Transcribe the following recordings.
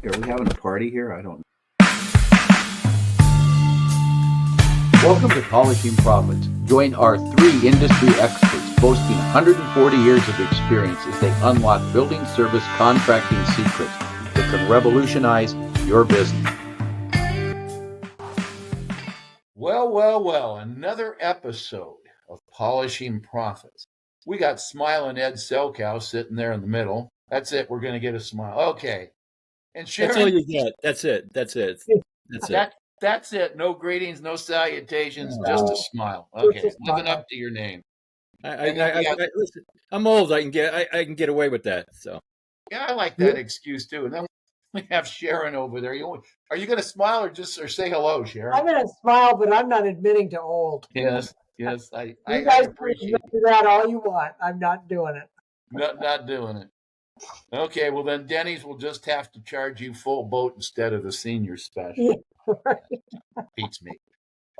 Are we having a party here? I don't know. Welcome to Polishing Profits. Join our 3 industry experts boasting 140 years of experience as they unlock building service contracting secrets that can revolutionize your business. Well, another episode of Polishing Profits. We got Smiling Ed Selkow sitting there in the middle. That's it. We're going to get a smile. Okay. And Sharon. That's all you get. That's it. That's it. That's it. No greetings, no salutations, just a smile. Okay. Living up to your name. Listen, I'm old. I can get away with that. So. Yeah, I like that excuse too. And then we have Sharon over there. Are you going to smile or say hello, Sharon? I'm going to smile, but I'm not admitting to old. Yes. I You guys appreciate can do that all you want. I'm not doing it. Not doing it. Okay, well then Denny's will just have to charge you full boat instead of the senior special. Yeah, right. Beats me.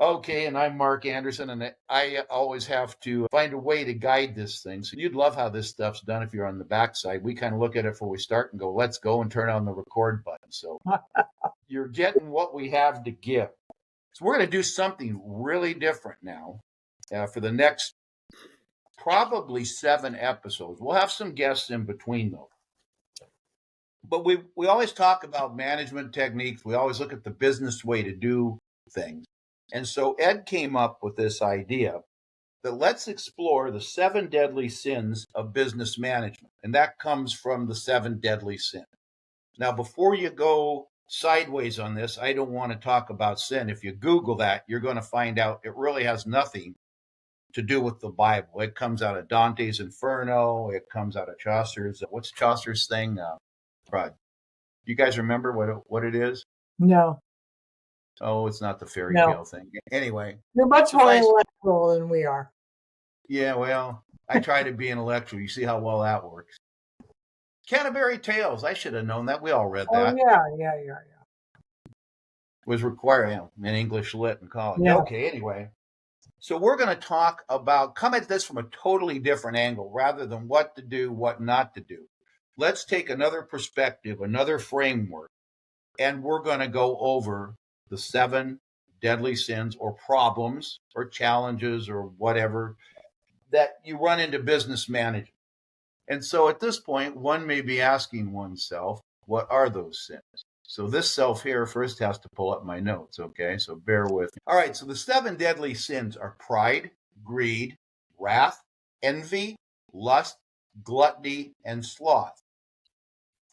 Okay, and I'm Mark Anderson, and I always have to find a way to guide this thing. So you'd love how this stuff's done if you're on the backside. We kind of look at it before we start and go, let's go, and turn on the record button. So you're getting what we have to give. So we're going to do something really different now for the next probably 7 episodes. We'll have some guests in between though. But we always talk about management techniques. We always look at the business way to do things. And so Ed came up with this idea that let's explore the 7 deadly sins of business management. And that comes from the 7 deadly sins. Now, before you go sideways on this, I don't want to talk about sin. If you Google that, you're going to find out it really has nothing to do with the Bible. It comes out of Dante's Inferno. It comes out of Chaucer's. What's Chaucer's thing? Rod, you guys remember what it is? No. Oh, it's not the fairy tale thing. Anyway. You're much more intellectual than we are. Yeah, well, I try to be intellectual. You see how well that works. Canterbury Tales. I should have known that. We all read that. Oh, yeah. Was required in English Lit in college. Yeah. Okay, anyway. So we're going to talk about, come at this from a totally different angle rather than what to do, what not to do. Let's take another perspective, another framework, and we're going to go over the 7 deadly sins or problems or challenges or whatever that you run into business management. And so at this point, one may be asking oneself, what are those sins? So this self here first has to pull up my notes, okay? So bear with me. All right, so the 7 deadly sins are pride, greed, wrath, envy, lust, gluttony, and sloth.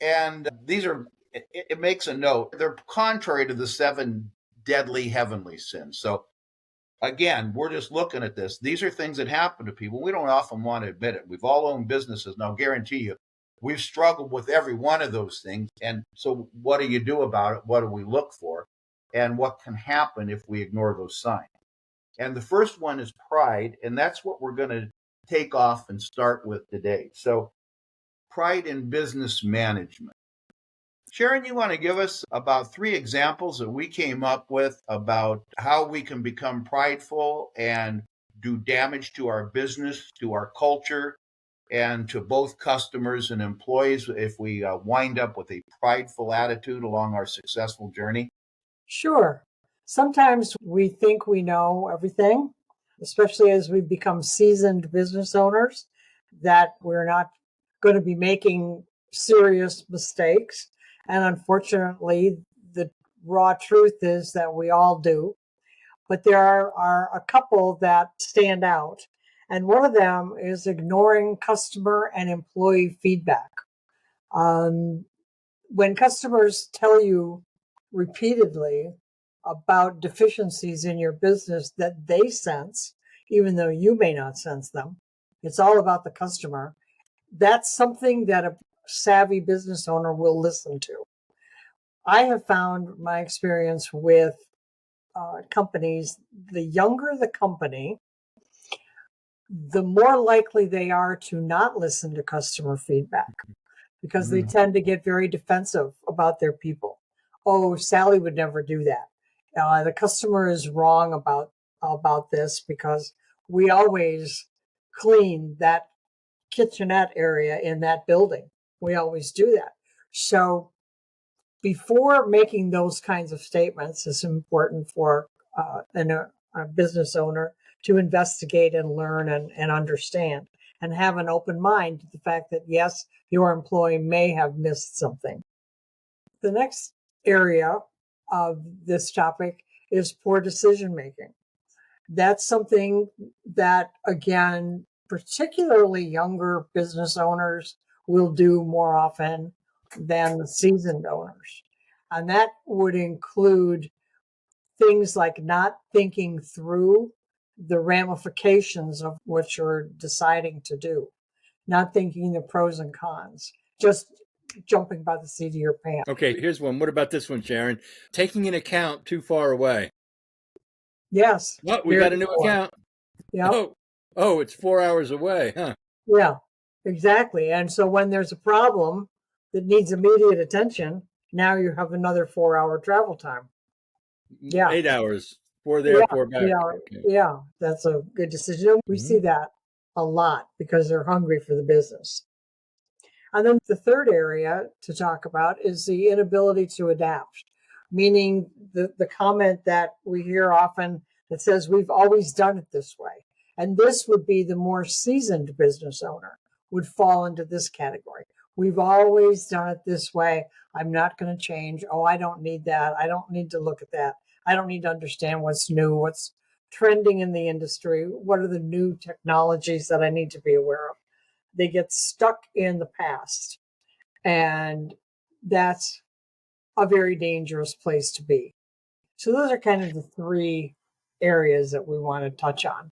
And these are, it makes a note, they're contrary to the 7 deadly heavenly sins. So again, we're just looking at this. These are things that happen to people. We don't often want to admit it. We've all owned businesses, and I'll guarantee you, we've struggled with every one of those things. And so what do you do about it? What do we look for? And what can happen if we ignore those signs? And the first one is pride, and that's what we're going to take off and start with today. So pride in business management. Sharon, you want to give us about 3 examples that we came up with about how we can become prideful and do damage to our business, to our culture, and to both customers and employees if we wind up with a prideful attitude along our successful journey? Sure. Sometimes we think we know everything, especially as we become seasoned business owners, that we're not going to be making serious mistakes. And unfortunately, the raw truth is that we all do. But there are a couple that stand out. And one of them is ignoring customer and employee feedback. When customers tell you repeatedly about deficiencies in your business that they sense, even though you may not sense them, it's all about the customer. That's something that a savvy business owner will listen to. I have found my experience with companies, the younger the company, the more likely they are to not listen to customer feedback because they tend to get very defensive about their people. Oh, Sally would never do that. The customer is wrong about this because we always clean that kitchenette area in that building. We always do that. So before making those kinds of statements, it's important for a business owner to investigate and learn and understand and have an open mind to the fact that, yes, your employee may have missed something. The next area of this topic is poor decision making. That's something that, again, particularly younger business owners will do more often than the seasoned owners. And that would include things like not thinking through the ramifications of what you're deciding to do, not thinking the pros and cons, just jumping by the seat of your pants. Okay, here's one. What about this one, Sharon? Taking an account too far away. Yes. Oh, we got a new account. Yeah. Oh, it's 4 hours away, huh? Yeah, exactly. And so when there's a problem that needs immediate attention, now you have another 4-hour travel time. Yeah. 8 hours. 4 there, Yeah, 4 back. Okay. Yeah, that's a good decision. We see that a lot because they're hungry for the business. And then the third area to talk about is the inability to adapt, meaning the comment that we hear often that says, we've always done it this way. And this would be the more seasoned business owner would fall into this category. We've always done it this way. I'm not going to change. Oh, I don't need that. I don't need to look at that. I don't need to understand what's new, what's trending in the industry. What are the new technologies that I need to be aware of? They get stuck in the past. And that's a very dangerous place to be. So those are kind of the three areas that we want to touch on.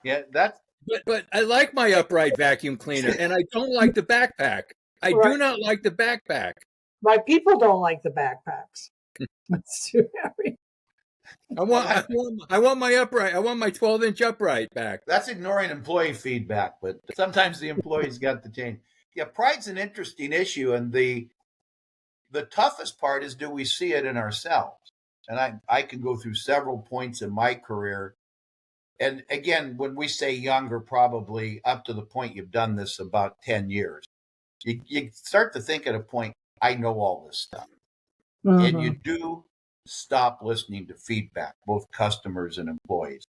Yeah, that's But I like my upright vacuum cleaner, and I don't like the backpack. I do not like the backpack. My people don't like the backpacks. It's too heavy. I want my upright. I want my 12-inch upright back. That's ignoring employee feedback, but sometimes the employees got to change. Yeah, pride's an interesting issue, and the toughest part is, do we see it in ourselves? And I can go through several points in my career. And again, when we say younger, probably up to the point you've done this about 10 years, you start to think at a point, I know all this stuff. Mm-hmm. And you do stop listening to feedback, both customers and employees.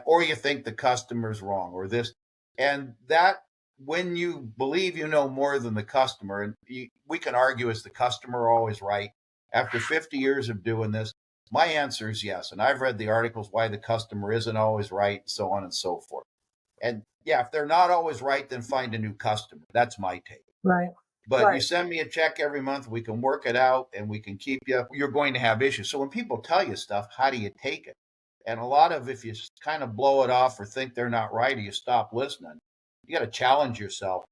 Or you think the customer's wrong or this. And that, when you believe you know more than the customer, and we can argue, is the customer always right? After 50 years of doing this, my answer is yes. And I've read the articles why the customer isn't always right, so on and so forth. And yeah, if they're not always right, then find a new customer. That's my take. Right. But you send me a check every month, we can work it out and we can keep you. You're going to have issues. So when people tell you stuff, how do you take it? And a lot of, if you kind of blow it off or think they're not right or you stop listening, you got to challenge yourself.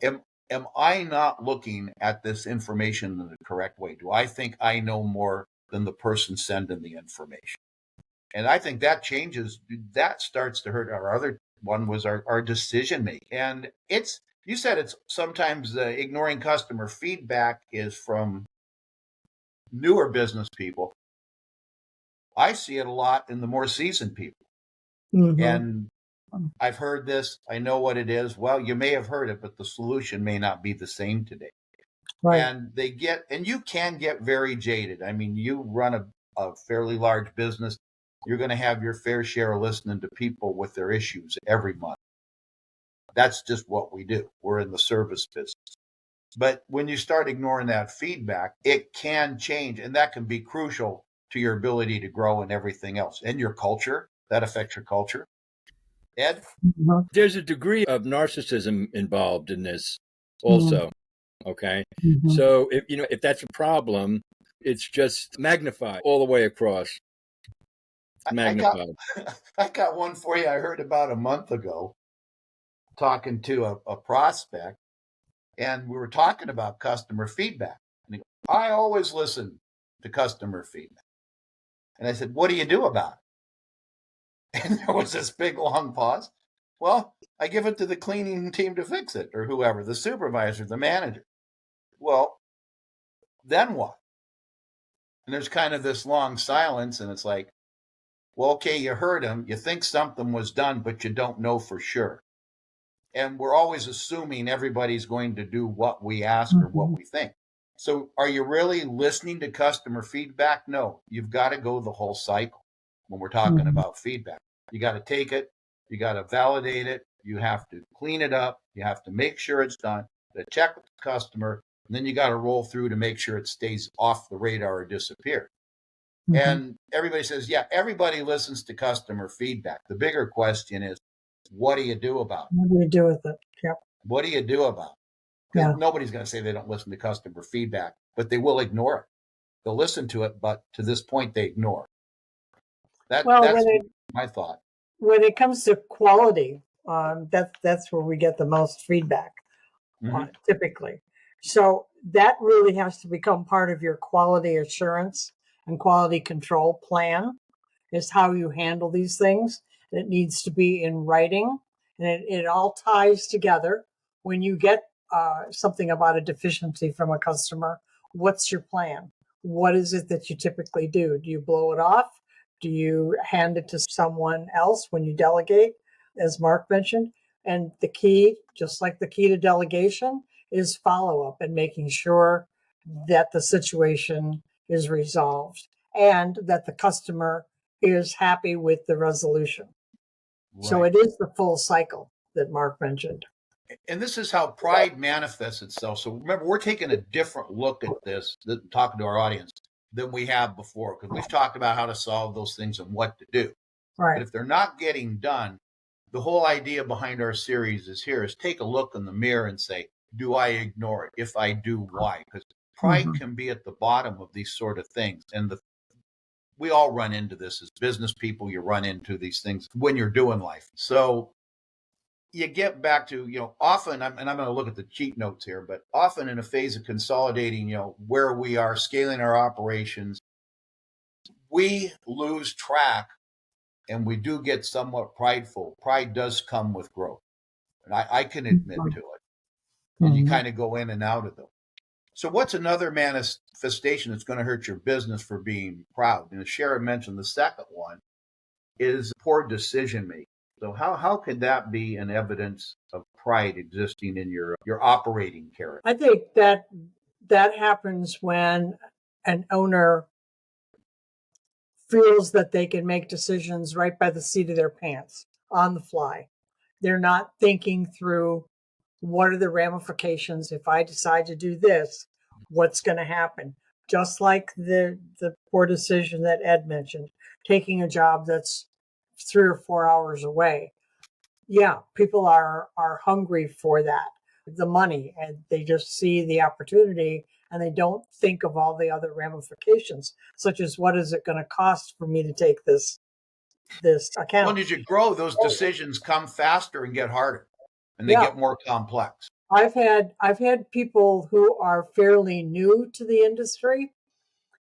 Am I not looking at this information in the correct way? Do I think I know more than the person sending the information? And I think that changes, that starts to hurt. Our other one was our decision making. And you said it's sometimes ignoring customer feedback is from newer business people. I see it a lot in the more seasoned people. Mm-hmm. And I've heard this. I know what it is. Well, you may have heard it, but the solution may not be the same today. Right. And you can get very jaded. I mean, you run a fairly large business. You're going to have your fair share of listening to people with their issues every month. That's just what we do. We're in the service business. But when you start ignoring that feedback, it can change. And that can be crucial to your ability to grow and everything else. And your culture, that affects your culture. Ed? There's a degree of narcissism involved in this also. Okay. Mm-hmm. So if that's a problem, it's just magnified all the way across. Magnified. I got one for you. I heard about a month ago, talking to a prospect, and we were talking about customer feedback. And he goes, I always listen to customer feedback. And I said, what do you do about it? And there was this big long pause. Well, I give it to the cleaning team to fix it, or whoever, the supervisor, the manager. Well, then what? And there's kind of this long silence, and it's like, well, okay, you heard him. You think something was done, but you don't know for sure. And we're always assuming everybody's going to do what we ask or what we think. So are you really listening to customer feedback? No, you've got to go the whole cycle when we're talking about feedback. You got to take it, you got to validate it, you have to clean it up, you have to make sure it's done, to check with the customer, and then you got to roll through to make sure it stays off the radar or disappear. And everybody says, yeah, everybody listens to customer feedback. The bigger question is, what do you do about it? What do you do with it? Yep. What do you do about it? Because nobody's going to say they don't listen to customer feedback, but they will ignore it. They'll listen to it, but to this point, they ignore it. That's my thought. When it comes to quality, that's where we get the most feedback, typically. So that really has to become part of your quality assurance and quality control plan, is how you handle these things. And it needs to be in writing, and it all ties together. When you get something about a deficiency from a customer, what's your plan? What is it that you typically do? Do you blow it off? Do you hand it to someone else when you delegate, as Mark mentioned? And the key, just like the key to delegation, is follow up and making sure that the situation is resolved and that the customer is happy with the resolution. Right. So it is the full cycle that Mark mentioned. And this is how pride manifests itself. So remember, we're taking a different look at this, talking to our audience, than we have before, because we've talked about how to solve those things and what to do. Right. But if they're not getting done, the whole idea behind our series is take a look in the mirror and say, do I ignore it? If I do, why? Because pride can be at the bottom of these sort of things. And we all run into this as business people. You run into these things when you're doing life. So you get back to, often, and I'm going to look at the cheat notes here, but often in a phase of consolidating, where we are scaling our operations, we lose track and we do get somewhat prideful. Pride does come with growth. And I can admit to it. And you kind of go in and out of them. So what's another manifestation that's going to hurt your business for being proud? And as Sharon mentioned, the second one is poor decision making. So how could that be an evidence of pride existing in your operating character? I think that happens when an owner feels that they can make decisions right by the seat of their pants, on the fly. They're not thinking through, what are the ramifications if I decide to do this? What's going to happen? Just like the poor decision that Ed mentioned, taking a job that's 3 or 4 hours away. Yeah, people are hungry for that, the money, and they just see the opportunity and they don't think of all the other ramifications, such as, what is it going to cost for me to take this account? When as you grow, those decisions come faster and get harder, and they get more complex. I've had people who are fairly new to the industry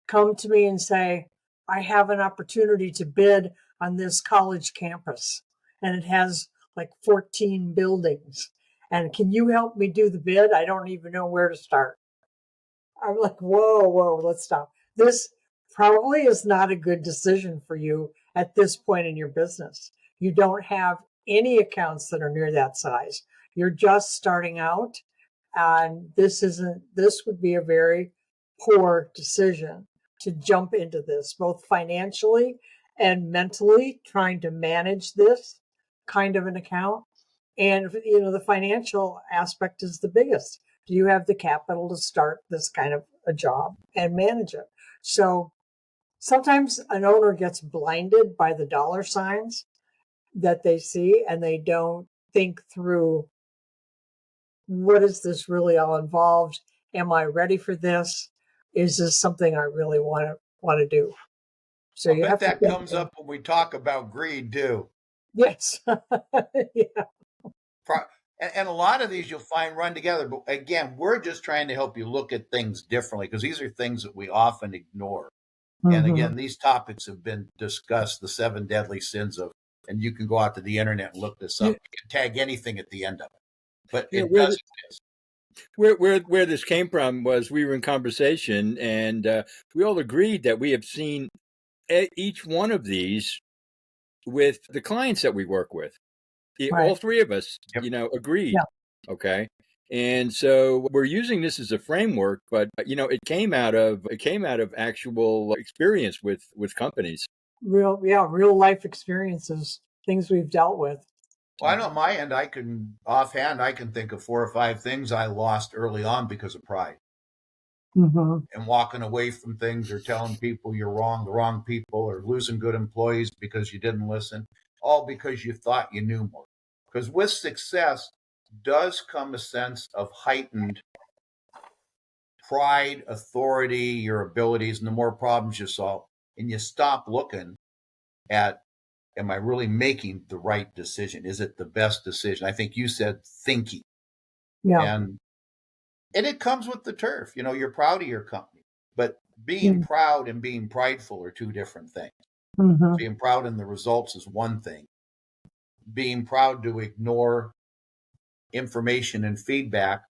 come to me and say, I have an opportunity to bid on this college campus, and it has like 14 buildings. And can you help me do the bid? I don't even know where to start. I'm like, whoa, let's stop. This probably is not a good decision for you at this point in your business. You don't have any accounts that are near that size. You're just starting out, and this would be a very poor decision to jump into this, both financially and mentally, trying to manage this kind of an account. And, the financial aspect is the biggest. Do you have the capital to start this kind of a job and manage it? So sometimes an owner gets blinded by the dollar signs that they see, and they don't think through, what is this really all involved? Am I ready for this? Is this something I really want to do? So I bet that comes up when we talk about greed too. Yes. Yeah. And a lot of these you'll find run together. But again, we're just trying to help you look at things differently, because these are things that we often ignore. And again, these topics have been discussed, the 7 deadly sins of, and you can go out to the internet and look this up. You can tag anything at the end of it. But it does exist. Where this came from was, we were in conversation, and we all agreed that we have seen each one of these with the clients that we work with. All 3 of us, agreed. Yeah. Okay. And so we're using this as a framework, but it came out of actual experience with companies. Real life experiences, things we've dealt with. Well, I know on my end, I can think of 4 or 5 things I lost early on because of pride and walking away from things or telling people you're wrong, the wrong people, or losing good employees because you didn't listen, all because you thought you knew more. Because with success does come a sense of heightened pride, authority, your abilities, and the more problems you solve, and you stop looking at, am I really making the right decision? Is it the best decision? I think you said thinking. Yeah. And it comes with the turf. You're proud of your company, but being proud and being prideful are two different things. Being proud in the results is one thing. Being proud to ignore information and feedback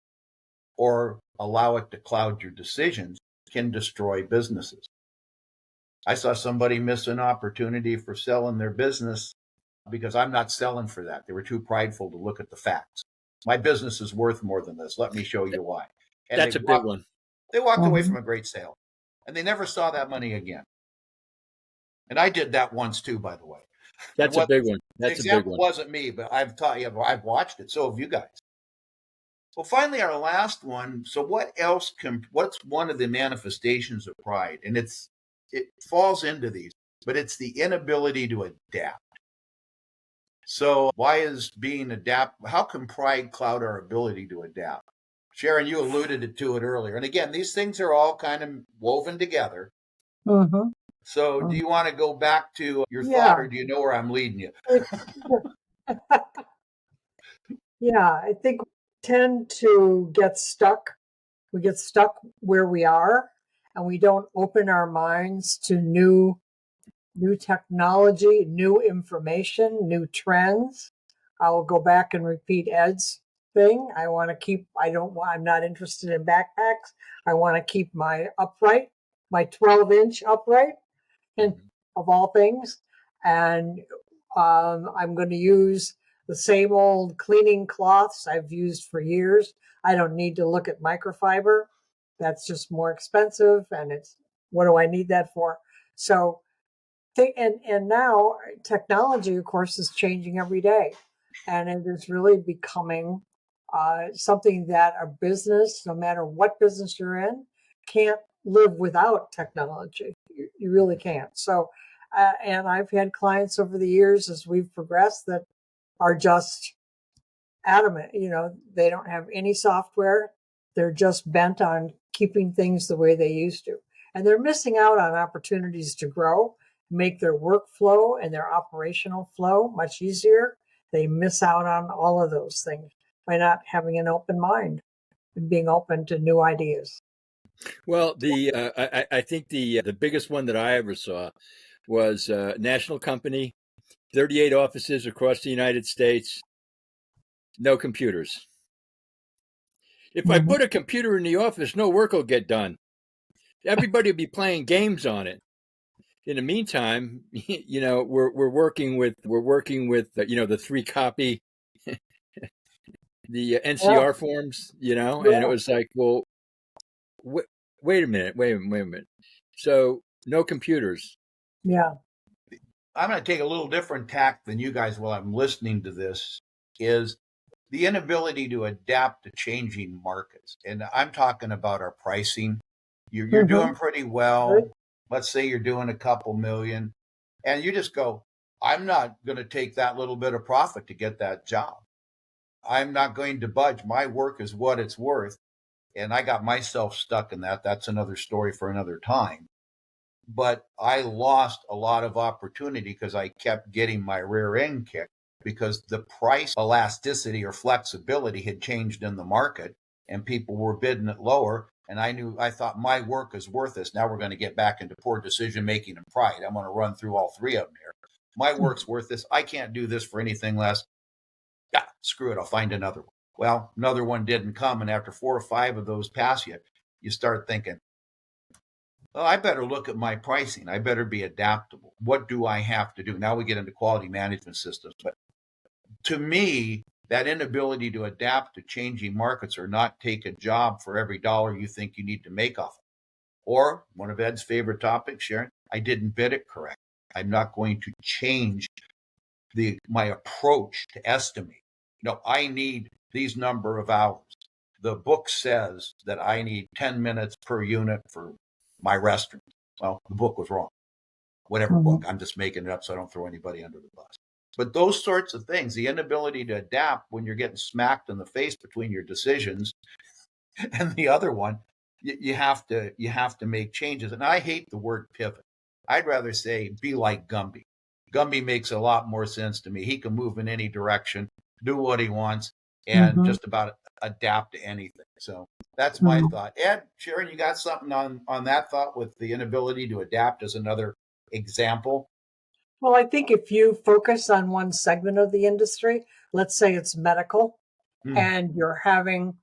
or allow it to cloud your decisions can destroy businesses. I saw somebody miss an opportunity for selling their business because I'm not selling for that. They were too prideful to look at the facts. My business is worth more than this. Let me show you why. And That's a big one. They walked away from a great sale, and they never saw that money again. And I did that once too, by the way. That's a big one. The example wasn't me, but I've taught you. I've watched it. So have you guys. Well, finally, our last one. So what's one of the manifestations of pride? And it falls into these, but it's the inability to adapt. So why is how can pride cloud our ability to adapt? Sharon, you alluded to it earlier. And again, these things are all kind of woven together. So do you want to go back to your thought, or do you know where I'm leading you? Yeah, I think we tend to get stuck. We get stuck where we are, and we don't open our minds to new technology, new information, new trends. I will go back and repeat Ed's thing. I'm not interested in backpacks. I want to keep my 12-inch upright, and of all things. And I'm going to use the same old cleaning cloths I've used for years. I don't need to look at microfiber. That's just more expensive. And what do I need that for? So, and now technology, of course, is changing every day. And it is really becoming something that a business, no matter what business you're in, can't live without technology. You really can't. So, and I've had clients over the years as we've progressed that are just adamant. They don't have any software. They're just bent on keeping things the way they used to. And they're missing out on opportunities to grow, make their workflow and their operational flow much easier. They miss out on all of those things by not having an open mind and being open to new ideas. Well, I think the biggest one that I ever saw was a national company, 38 offices across the United States, no computers. If I put a computer in the office, no work will get done. Everybody will be playing games on it. In the meantime, we're working with the 3-copy, the NCR forms, and it was like, well, wait a minute. So no computers. Yeah. I'm going to take a little different tack than you guys while I'm listening to this, is the inability to adapt to changing markets. And I'm talking about our pricing. You're doing pretty well. Right. Let's say you're doing a couple million, and you just go, I'm not going to take that little bit of profit to get that job. I'm not going to budge. My work is what it's worth. And I got myself stuck in that. That's another story for another time. But I lost a lot of opportunity because I kept getting my rear end kicked because the price elasticity or flexibility had changed in the market and people were bidding it lower. And I thought my work is worth this. Now we're going to get back into poor decision making and pride. I'm going to run through all three of them here. My work's worth this. I can't do this for anything less. Yeah, screw it. I'll find another one. Well, another one didn't come. And after 4 or 5 of those pass you start thinking, well, I better look at my pricing. I better be adaptable. What do I have to do? Now we get into quality management systems. But to me, that inability to adapt to changing markets or not take a job for every dollar you think you need to make off it. Or one of Ed's favorite topics, Sharon, I didn't bid it correct. I'm not going to change my approach to estimate. No, I need these number of hours. The book says that I need 10 minutes per unit for my restaurant. Well, the book was wrong. Whatever book, I'm just making it up so I don't throw anybody under the bus. But those sorts of things, the inability to adapt when you're getting smacked in the face between your decisions and the other one, you have to make changes. And I hate the word pivot. I'd rather say be like Gumby. Gumby makes a lot more sense to me. He can move in any direction, do what he wants, and just about adapt to anything. So that's my thought. Ed, Sharon, you got something on that thought with the inability to adapt as another example? Well, I think if you focus on one segment of the industry, let's say it's medical, and you're having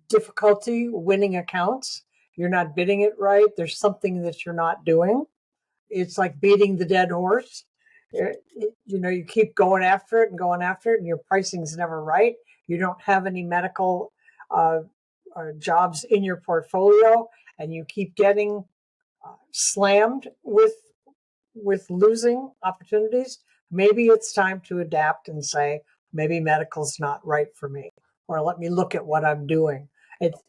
difficulty winning accounts, you're not bidding it right, there's something that you're not doing. It's like beating the dead horse. You keep going after it, and your pricing's never right. You don't have any medical jobs in your portfolio, and you keep getting slammed with losing opportunities. Maybe it's time to adapt and say, maybe medical's not right for me, or let me look at what I'm doing.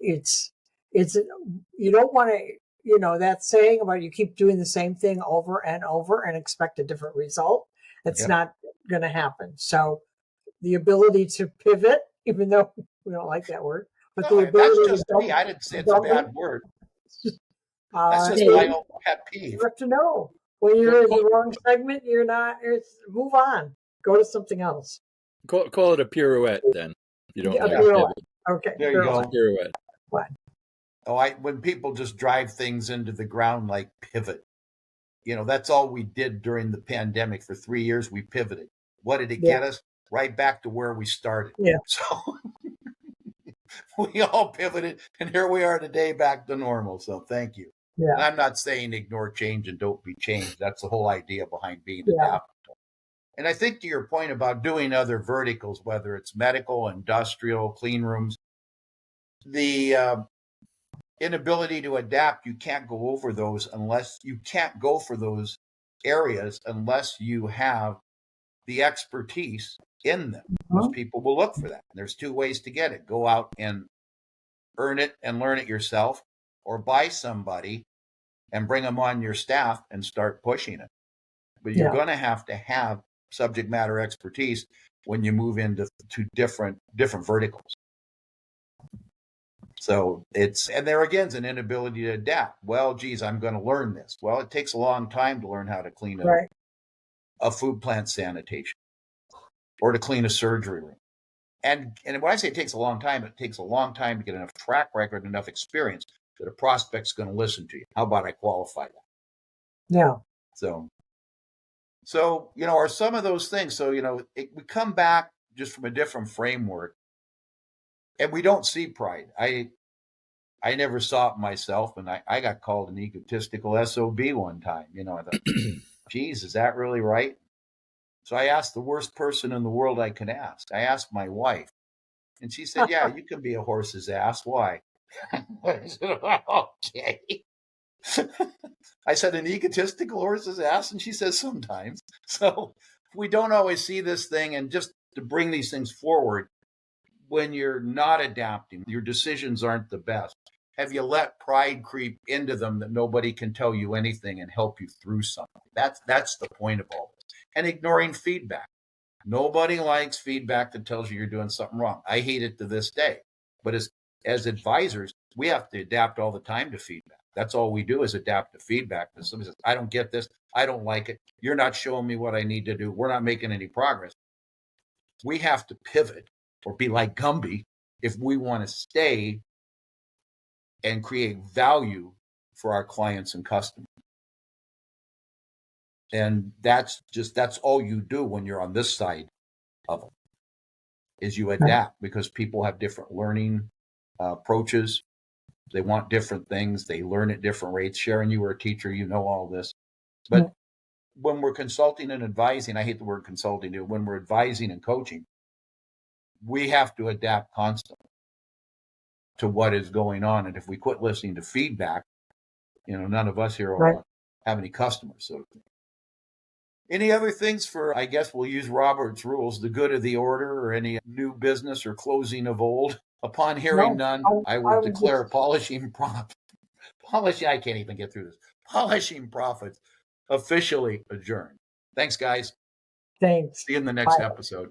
It's you don't want to, that saying about you keep doing the same thing over and over and expect a different result. It's not going to happen. So the ability to pivot, even though we don't like that word, but the ability that's just me. I didn't say it's a bad word. That's just my own pet peeve. You have to know when you're in the wrong segment. You're not. Move on. Go to something else. Call it a pirouette then. You don't like pirouette. pivot. Okay. There you go. Pirouette. What? Oh, when people just drive things into the ground like pivot, that's all we did during the pandemic for 3 years. We pivoted. What did it get us? Right back to where we started. Yeah. So we all pivoted, and here we are today, back to normal. So thank you. Yeah. And I'm not saying ignore change and don't be changed. That's the whole idea behind being adaptable. And I think to your point about doing other verticals, whether it's medical, industrial, clean rooms, the inability to adapt, you can't go over those you can't go for those areas unless you have the expertise in them. Most people will look for that. There's two ways to get it. Go out and earn it and learn it yourself, or buy somebody and bring them on your staff and start pushing it. But you're going to have subject matter expertise when you move into different verticals. So and there again is an inability to adapt. Well, geez, I'm going to learn this. Well, it takes a long time to learn how to clean a food plant sanitation or to clean a surgery room. And when I say it takes a long time to get enough track record, enough experience that a prospect's going to listen to you. How about I qualify that? Yeah. So are some of those things. So, we come back just from a different framework, and we don't see pride. I never saw it myself, and I got called an egotistical SOB one time. I thought, geez, is that really right? So I asked the worst person in the world I could ask. I asked my wife, and she said, yeah, you can be a horse's ass. Why? I said, okay. I said, an egotistical horse's ass? And she says, sometimes. So we don't always see this thing. And just to bring these things forward, when you're not adapting, your decisions aren't the best. Have you let pride creep into them that nobody can tell you anything and help you through something? That's the point of all this. And ignoring feedback. Nobody likes feedback that tells you you're doing something wrong. I hate it to this day. But as advisors, we have to adapt all the time to feedback. That's all we do is adapt to feedback. If somebody says, I don't get this, I don't like it, you're not showing me what I need to do, we're not making any progress. We have to pivot or be like Gumby if we want to stay and create value for our clients and customers. And that's all you do when you're on this side of it, is you adapt, because people have different learning approaches. They want different things. They learn at different rates. Sharon, you were a teacher, you know all this. But when we're consulting and advising, I hate the word consulting, when we're advising and coaching, we have to adapt constantly to what is going on. And if we quit listening to feedback, none of us here will have any customers. So any other things for, I guess we'll use Robert's rules, the good of the order or any new business or closing of old? Upon hearing none, I will declare polishing, I can't even get through this. Polishing Profits officially adjourned. Thanks, guys. Thanks. See you in the next episode.